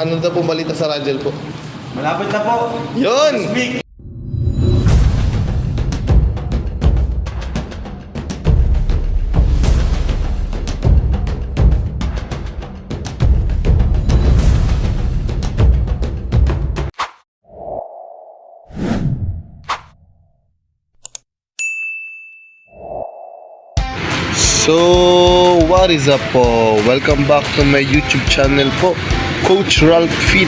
Ano daw pong balita sa Rangel po? Malapit na po. Yun! Speak. So, what is up po? Welcome back to my YouTube channel po, Coach Ralph Fit.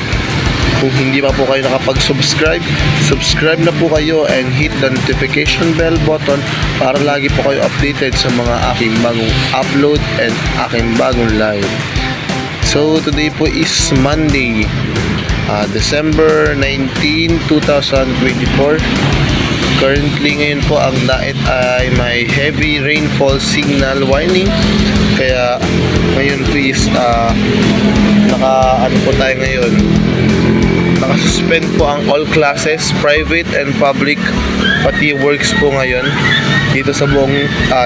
Kung hindi pa po kayo nakapag-subscribe, subscribe na po kayo and hit the notification bell button para lagi po kayo updated sa mga aking bagong upload and aking bagong live. So, today po is Monday, December 19, 2024. Currently ngayon po ang daet ay may heavy rainfall signal warning. Kaya ngayon po is ano po tayo ngayon, nakasuspend po ang all classes, private and public, pati works po ngayon dito sa buong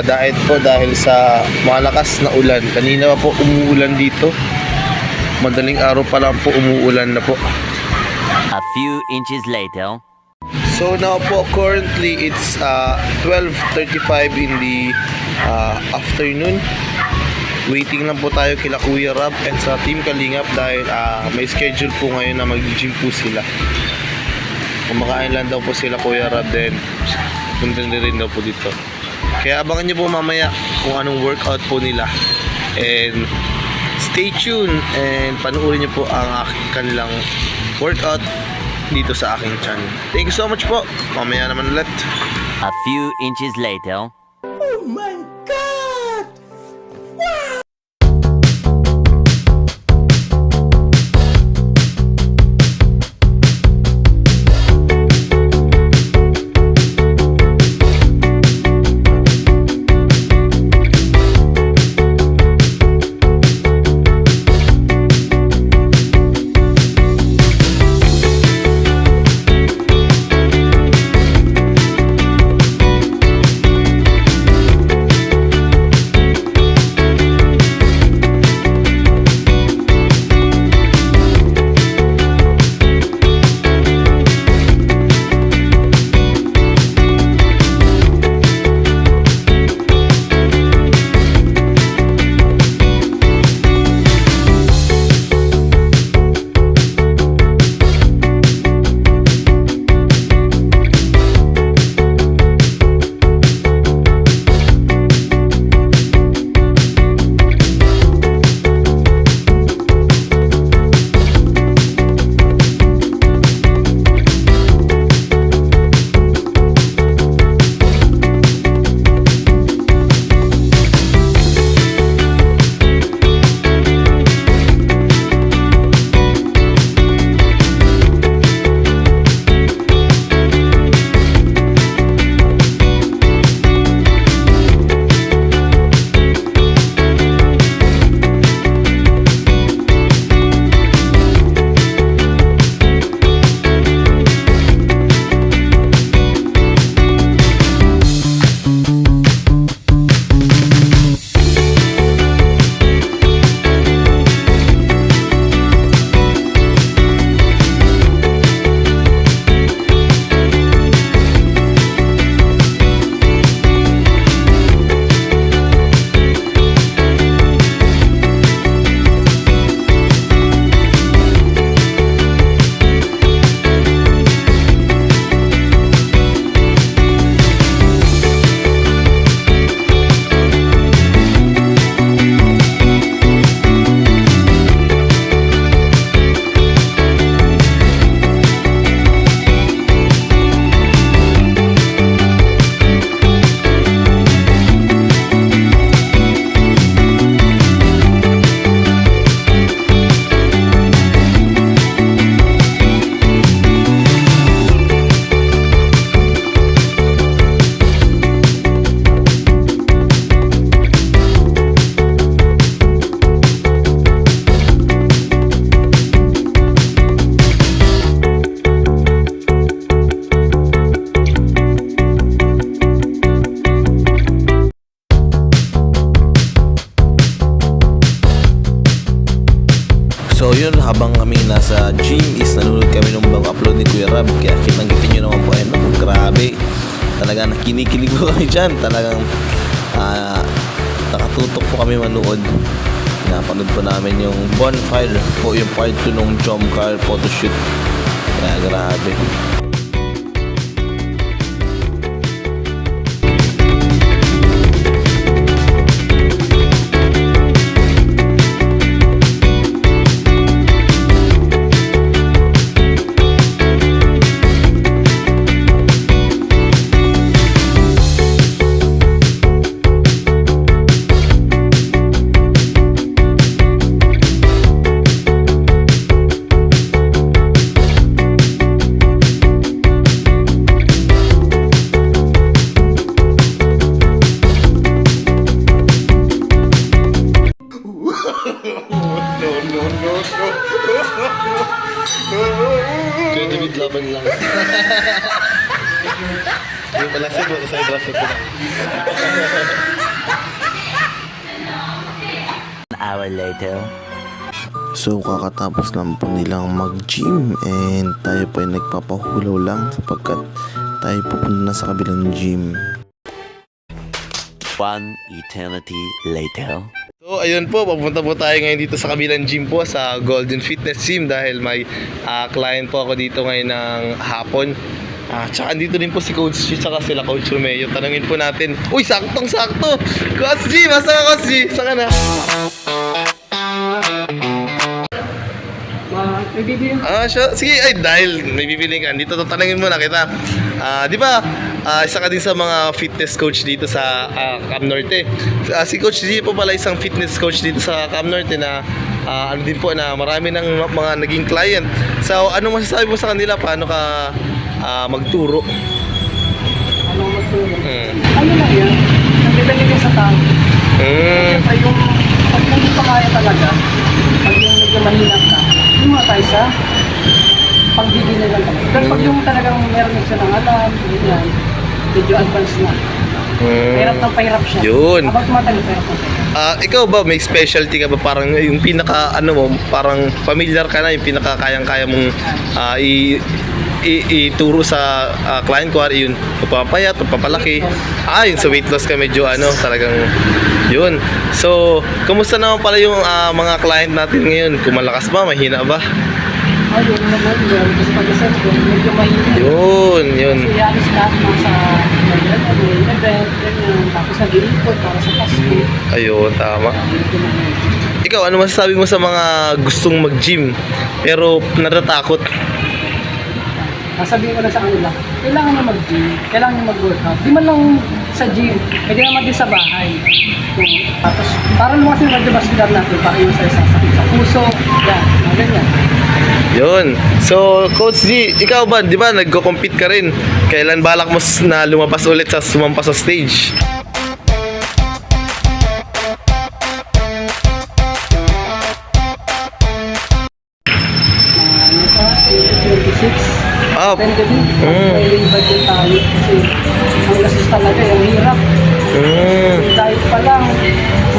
daet po dahil sa malakas na ulan. Kanina pa po umuulan dito, madaling araw pa lang po umuulan na po. A few inches later. So now po, currently it's 12:35 in the afternoon. Waiting lang po tayo kila Kuya Rab and sa Team Kalingap dahil may schedule po ngayon na mag-gym po sila. Kumakain lang daw po sila Kuya Rab, then punta na rin daw po dito. Kaya abangan nyo po mamaya kung anong workout po nila. And stay tuned and panoorin nyo po ang kanilang workout dito sa aking channel. Thank you so much po. Mamaya naman ulit. A few inches later. Oh my God! sa gym is nanonood kami nung bang upload ni Kuya Rab. Kaya kitang-kita nyo naman po, ayun, no? Grabe. Talagang nakinikilig po kami dyan. Talagang nakatutok po kami manood. Napanood po namin yung bonfire po, yung part 2 nung jump car photoshoot. Kaya grabe. Kuya David, laban lang. Yung pala sa doon, sa idrasyo ko. An hour later. So kakatapos lang po nilang mag-gym and tayo po ay nagpapahulaw lang sapagkat tayo pupunta na sa kabilang gym. One eternity later. So ayun po, papunta po tayo ngayon dito sa kabilang gym po sa Golden Fitness Gym dahil may client po ako dito ngayon ng hapon. Tsaka andito din po si Coach G tsaka sila Coach Romeo. Tanungin po natin. Uy, saktong-sakto! Coach G! Masa ka, Coach G? Saan ka na? Sige, ay dahil may bibili ka. Dito tatanungin muna kita. Di ba, isa ka din sa mga fitness coach dito sa Cam Norte. Si Coach G po pala isang fitness coach dito sa Cam Norte na ano din po na marami ng mga naging client. So, ano masasabi mo sa kanila? Paano ka magturo? Ano magturo? Hmm. Ano lang yan? Nagdadali ka sa tao. Siyempre yung pag hindi pa kaya talaga, pag yung medyo mahirap na, yung mga tayo sa pagbibili lang talaga. Pero pag yung talagang meron na siya ng alam, ganyan, medyo advanced na. Pahirap ng pahirap siya. Yun. Habang tumatagal, pahirap ng pahirap. Ikaw ba may specialty ka ba parang yung pinaka ano mo parang familiar ka na yung pinaka kayang-kaya mong ituro sa client ko yun pagpapayat, pagpapalaki yung sa weight loss ka medyo ano talagang yun. So kumusta naman pala yung mga client natin ngayon, kung malakas ba, mahina ba? Ayun naman yun. Kasi pag-isip ko, medyo mahirap. Yun Kasi halos lahat nasa may event, ganyan. Tapos nag-iipot para sa Pasko. ayun, tama. Medyo mahirap. Ikaw, ano masasabi mo sa mga gustong mag-gym pero natatakot? Sabihin ko lang sa kanila, kailangan nyo mag-gym, kailangan nyo mag-workout. Di man lang sa gym, pwede naman din sa bahay. Tapos, para lumakas yung cardiovascular natin, para yung sa sakit sa puso, yan, mga ganyan. Yun. So, Coach G, ikaw ba, di ba, nagko-compete ka rin? Kailan balak mo na lumabas ulit sa sumampas sa stage? Ano pa, 26. Depende din, may budget tayo. Kasi, ang gastos talaga, yung hirap. Diet pa lang,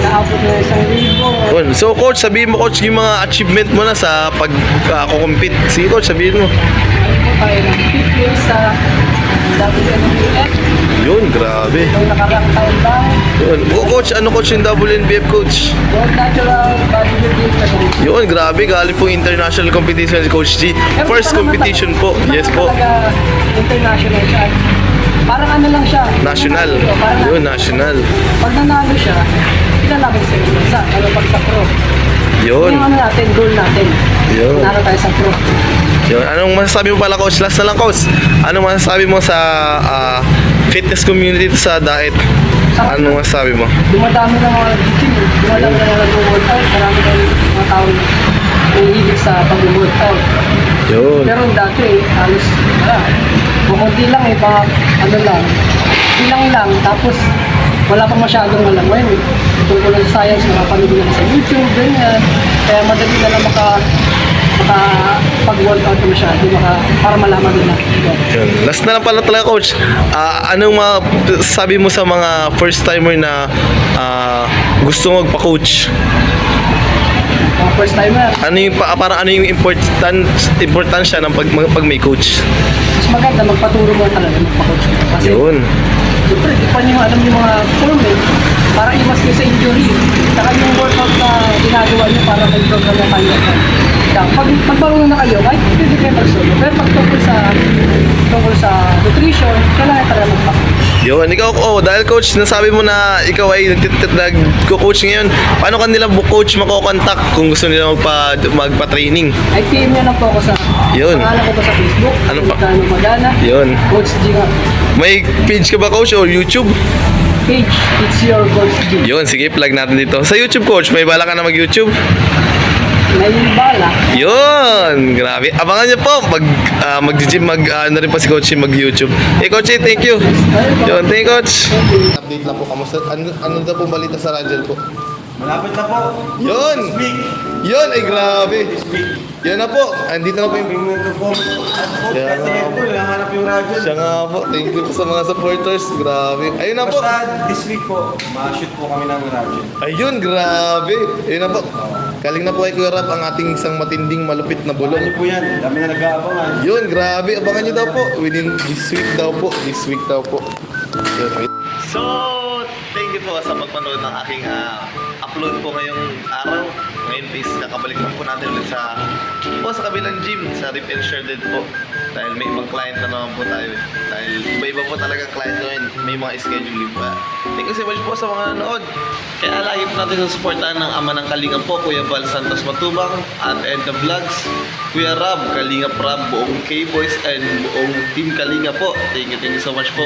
naabot na 1,000. Yun. So, Coach, sabihin mo, Coach, yung mga achievement mo na sa pag-compete. Sige, Coach, sabihin mo. Ano tayo ng 5th place sa WNBF. Yun, grabe. Yung nakarang taon lang, Yun. Coach, ano Coach yung WNBF, Coach? World Natural Bodybuilding Federation. Yun, grabe. Galing pong international competition si Coach G. First competition po. Yes po. Talaga international siya. Parang ano lang siya. National. Parang Yun, national. Pag nanalo siya, ilalabas sa ibang bansa. Ano pag sa pro. Yun. Yung ano natin, goal natin. Yun. Nanalo tayo sa pro. Yun. Anong masasabi mo pala, Coach? Last na lang, Coach. Anong masasabi mo sa fitness community sa diet? Anong masasabi mo? Dumadami ng mga gym. Dumadami ng mga nag-workout. Marami tayong mga tao nahihilig sa pag-workout. Yun. Pero dati, halos wala. Kukunti lang baka ano lang. Ilang lang, tapos wala pa masyadong alam. Ngayon, tungkol sa science, nakapanood na sa YouTube, ganyan. Kaya madali na lang pag-workout na masyado, para malaman din natin. Yun. Last na lang pala talaga, Coach. Anong sabi mo sa mga first timer na gusto magpa-coach? first timer. Ano yung parang ano yung importansya ng pag may coach? Mas maganda magpaturo mo talaga, magpa-coach ka. Kasi, Yun. siyempre, di pa niyo alam yung mga form para iwas kayo sa injury. Saka yung workout na ginagawa niyo para mag-improve na kayo. Pag magparunong na kayo, kahit hindi kayo mag-solo. Pero pag tungkol sa nutrition, kailangan talaga magpa-coach. Yun, ikaw, dahil coach, nasabi mo na ikaw ay nagko-coach ngayon, paano kanila coach makokontak kung gusto nila magpa-training? Ay, PM nyo lang po ako sa Yun. pangalan ko po sa Facebook. Ano pa? Magkano Magana. Yun. Coach G nga. May page ka ba, coach, or YouTube? Page, it's your Coach G. Yun, sige, plug natin dito. Sa YouTube, coach, may bala ka na mag-YouTube? May bala. Yun! Grabe. Abangan niyo po. Mag-gym, ano rin pa si Coach mag-YouTube. Hey, Coach, thank you. Yun, thank you, Coach. Update lang po. Kamusta? Ano daw pong balita sa Rangel po? Malapit na po. Yun! This week. Yun! Ay, grabe. This week. Yan na po. Andito na po yung... Pingin po. Kaya Kasi nga po, hinahanap yung radyo. Siya nga po. Thank you po sa mga supporters. Grabe. Ayun na po. Basta this week po, ma-shoot po kami ng radyo. Ayun, grabe. Ayun na po. Kaling na po kay Kuya Rap ang ating isang matinding malupit na Ano bulong. po yan? Dami na nag-aabangan. Yun, grabe. Abangan nyo daw po. Within this week daw po. This week daw po. Yun. So, thank you po sa pagpanood ng aking upload po ngayong araw. Ngayon please, kakabalik lang po natin ulit sa kabilang gym, sa Rip and Shredded po. Dahil may ibang client na naman po tayo. Dahil iba-iba po talagang client ngayon. May mga scheduling pa. Thank you so much po sa mga nanood. Kaya lagi po natin susuportahan ng ama ng Kalingap po, Kuya Val Santos Matubang, at Edna Vlogs, Kuya Rab, Kalingap Rab, buong K-Boys, and buong Team Kalingap po. Thank you so much po.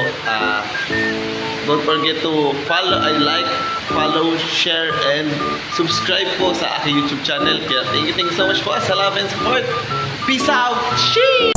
Don't forget to follow, share, and subscribe po sa aking YouTube channel. Kaya thank you so much po sa love and support. Peace out! Sheesh!